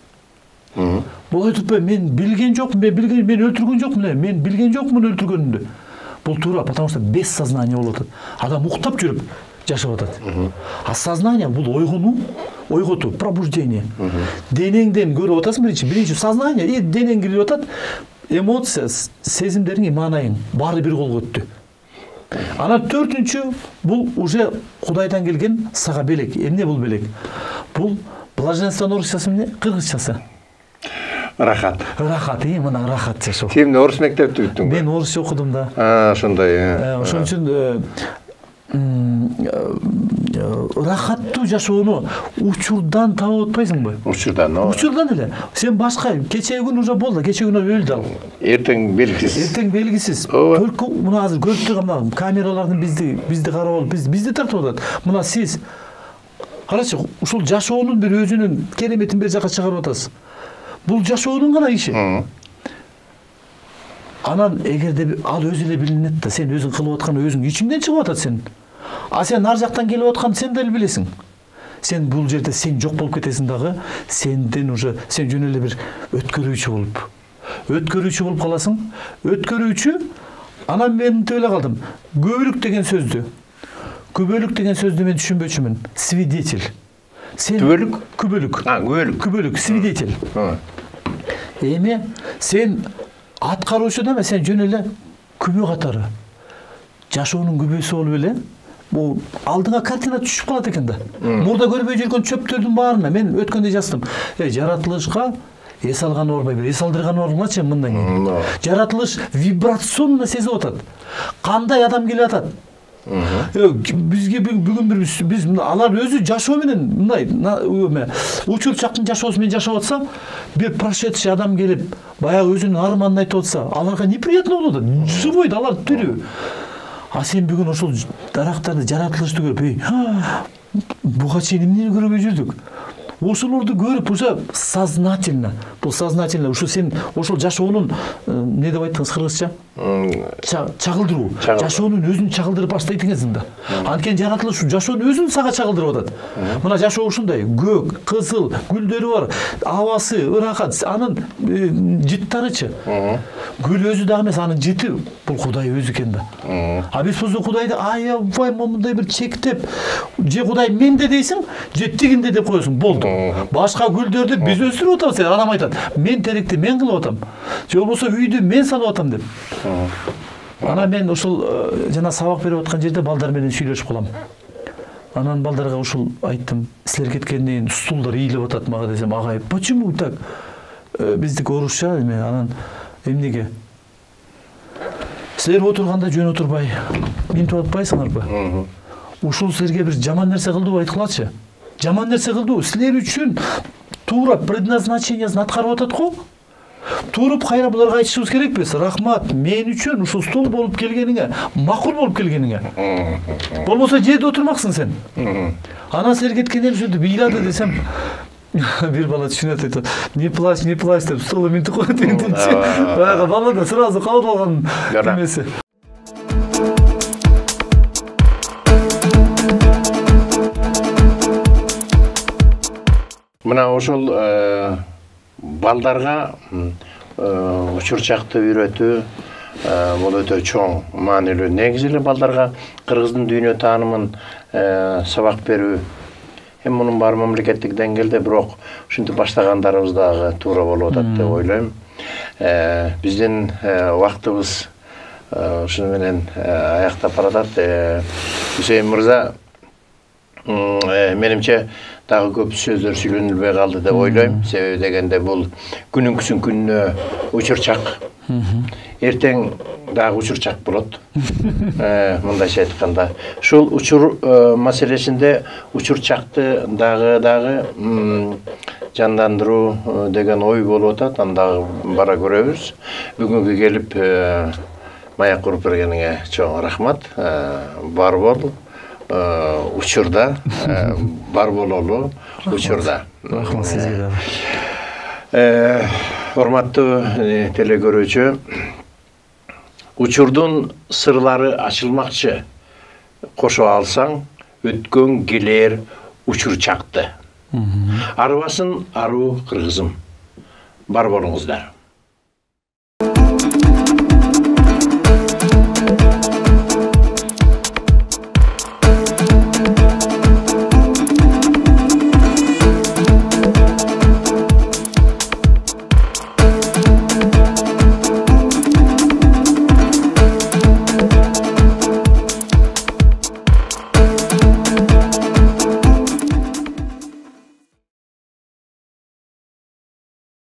B: Бул айтып атпайбы? Мен билген жокмун, мен өлтүргөн жокмун, мен билген жокмун өлтүргөнүмдү. Бул туура, потому что без сознания болуп атат. Адам уктап жүрүп жашап атат. А сознание бул ойготуу, пробуждение. Денеңден көрүп атасың биринчи сознание, денең кирип атат. Эмоция, сезимдериң, маанайың баары бир колго өттү. Анан 4-чү бул уже Кудайдан келген сага белек. Эмне бул белек? Бул блаженство орусчасы эмне? Кыргызчасы.
A: Рахат.
B: Рахат, мына рахат жашоо.
A: Сен орус мектепти бүттүң бе?
B: Мен орусча окудум да.
A: Ошондой.
B: Ошон үчүн рахаттуу жашоону учурдан таап атпайсыңбы? Учурдан эле. Сен башка кечеги күн уже болду, кечеги күн өлдү ал.
A: Эртең белгисиз.
B: Только мына азыр көрүп турган камералардын бизди карап алып, бизди тартып атат. Мына сиз карачы, ушул жашоонун бир өзүнүн кереметин бир жака чыгарып атасыз. Бул жашоонун гана иши. Анан эгерде ал өзү эле билинет да, сен өзүң кылып аткан өзүң ичиңден чыгып атат сен. А сен ар жактан келип аткан сен деле билесиң. Сен бул жерде сен жок болуп кетесиң дагы, сенден уже сен жөн эле бир өткөрүүчү болуп каласың. Өткөрүүчү. Анан мен мынтип эле калдым. Күбөлүк деген сөздү мен түшүнбөчүмүн. Свидетель. Сен күбөлүк, свидетель. Эми сен аткаруучу да эмес, сен жөн эле күбө катары. Жашоонун күбөсү болуп эле бул алдыңа картина түшүп калат экен да. Мурда көрбөй жүргөн чөптөрдүн баарына мен өткөндө жаздым. Жаратылышка эс алган орбой, эс алдырган орбойчу мындан кийин. Жаратылыш вибрационно сезип атат. Кандай адам келип атат? Бизге бүгүн биз алар өзү жашоо менен мындай учур чактын жашоосу менен жашап атса, бир прошедший адам келип баягы өзүнүн арманын айтып атса, аларга неприятно болот. Живой да, алар тирүү. А сен бүгүн ошол дарактарды, жаратылышты көрүп, буга чейин эмнени көрбөй жүрдүк? Ошолорду көрүп уже сознательно, бул сознательно ушу сен ошол жашоонун эмне деп айттыңыз кыргызча? Чагылдыруу. Жашоонун өзүн чагылдырып баштайт экенсиң да. Анткени жаратылыш жашоонун өзүн сага чагылдырып атат. Мына жашоо ушундай, көк, кызыл, гүлдөрү бар, абасы, ырахат, анын жыттарычы. Гүл өзү да эмес, анын жыты бул Кудай өзү экен да. А биз бул Кудайды аябай мындай бир чектеп, же Кудай менде дейсиң, же тигинде деп коесуң, болду. Башка гүлдөрдү биз өстүрүп атабыз, адам айтат. Мен теректи мен кылып атам. Же болбосо үйдү мен салып атам деп. Анан мен ушул жана сабак берип аткан жерде балдар менен сүйлөшүп калам. Анан балдарга ушул айттым. Силер кеткенден кийин стулдар ийилип атат мага десем, агай, почему так? Биздики орусча эме, анан эмнеге? Силер отурганда жөн отурбай, минтип атпайсыңарбы? Ушул силерге бир жаман нерсе кылдыбы, айткылачы? Жаман нерсе кылдыбы? Силер үчүн туура предназначениясын аткарып атат го? Туруп кайра буларга айтышыбыз керекпиз? Рахмат, мен үчүн ушул стол болуп келгениңе, макул болуп келгениңе. Болбосо жерде отурмаксың сен. Анан силер кеткенден кийин ыйлады десем, бир бала түшүнөт, айтат, не плачь деп столу минтип коет дегенчи. Баягы бала да сразу кабыл алган эмеси.
A: Мына ошол балдарга учурчакты үйрөтүү бул өтө чоң маанилүү. Негизи эле балдарга кыргыздын дүйнө таанымын сабак берүү. Эми мунун баары мамлекеттик деңгээлде, бирок ушинтип баштагандарыбыз дагы туура болуп атат деп ойлойм. Биздин убактыбыз ушуну менен аяктап баратат. Үсейин мырза, менимче дагы көп сөздөр сүйлөнүлбөй калды деп ойлойм. Себеби дегенде бул күнүнкүсүн күнүнө учурчак. Эртең дагы учурчак болот. Мындайча айтканда, ушул учур маселесинде учурчакты дагы жандандыруу деген ой болуп атат. Анда бара көрөбүз. Бүгүнкү келип маяк куруп бергениңе чоң рахмат. Бар бол учурда, бар бололу учурда.
B: Рахмат сизге дагы.
A: Урматтуу телекөрүүчү, учурдун сырлары ачылмакчы. Кошо алсаң, өткөн келер учурчакты. Арбасын аруу кыргызым. Бар болуңуздар.